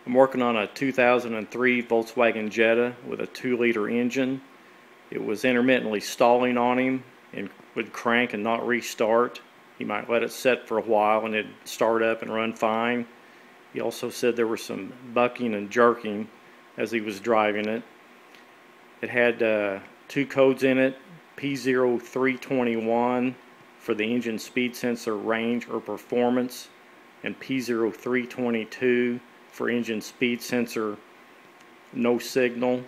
I'm working on a 2003 Volkswagen Jetta with a 2-liter engine. It was intermittently stalling on him and would crank and not restart. He might let it set for a while and it'd start up and run fine. He also said there was some bucking and jerking as he was driving it. It had 2 codes in it, P0321 for the engine speed sensor range or performance, and P0322 for engine speed sensor no signal.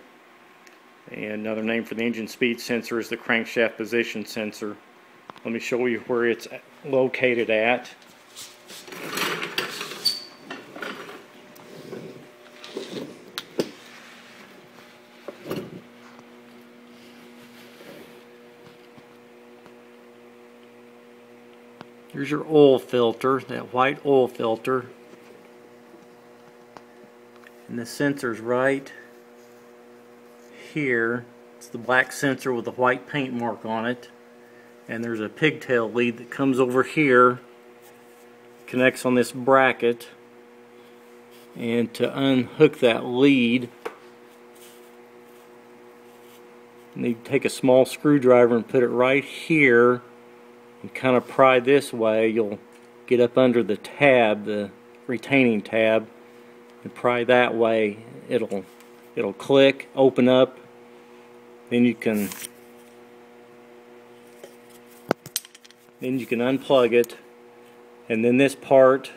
And another name for the engine speed sensor is the crankshaft position sensor. Let me show you where it's located at. Here's your oil filter, that white oil filter. And the sensor's right here. It's the black sensor with the white paint mark on it. And there's a pigtail lead that comes over here, connects on this bracket. And to unhook that lead, you need to take a small screwdriver and put it right here and kind of pry this way. You'll get up under the tab, the retaining tab, and pry that way. It'll click, open up, then you can unplug it, and then this part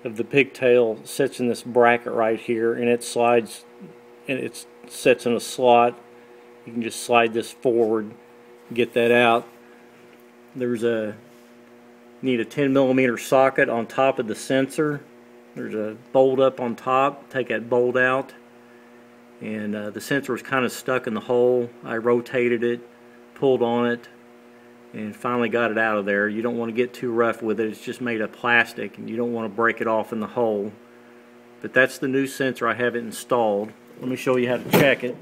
of the pigtail sits in this bracket right here, and it slides and it sits in a slot. You can just slide this forward, get that out. Need a 10mm socket on top of the sensor. There's a bolt up on top. Take that bolt out, and the sensor was kind of stuck in the hole. I rotated it, pulled on it, and finally got it out of there. You don't want to get too rough with it. It's just made of plastic, and you don't want to break it off in the hole. But that's the new sensor. I have it installed. Let me show you how to check it.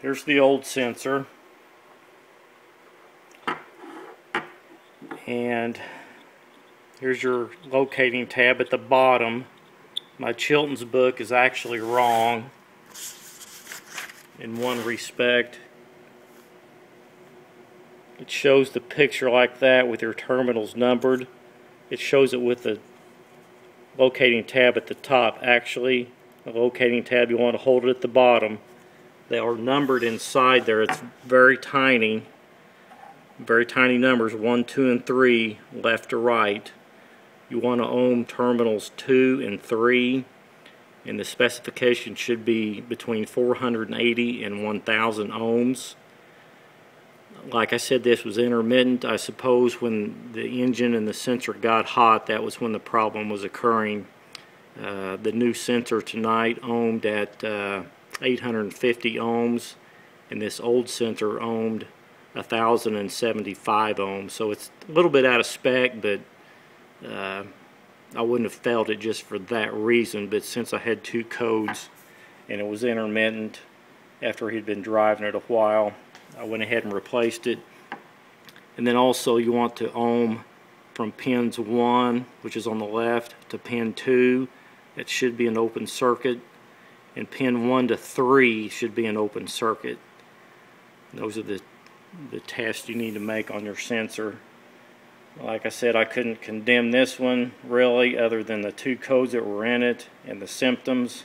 Here's the old sensor, and here's your locating tab at the bottom. My Chilton's book is actually wrong in one respect. It shows the picture like that with your terminals numbered. It shows it with the locating tab at the top. Actually, the locating tab, you want to hold it at the bottom. They are numbered inside there. It's very tiny numbers, 1, 2, and 3, left to right. You want to ohm terminals 2 and 3, and the specification should be between 480 and 1000 ohms. Like I said, this was intermittent. I suppose when the engine and the sensor got hot, that was when the problem was occurring. The new sensor tonight ohmed at 850 ohms, and this old sensor ohmed 1075 ohms, so it's a little bit out of spec, but I wouldn't have felt it just for that reason. But since I had 2 codes and it was intermittent after he'd been driving it a while, I went ahead and replaced it. And then also you want to ohm from pins 1, which is on the left, to pin 2. It should be an open circuit, and pin 1 to 3 should be an open circuit. Those are the tests you need to make on your sensor. Like I said, I couldn't condemn this one really, other than the 2 codes that were in it and the symptoms,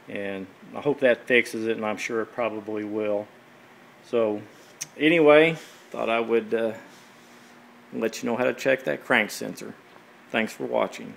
and I hope that fixes it, and I'm sure it probably will. So anyway, thought I would let you know how to check that crank sensor. Thanks for watching.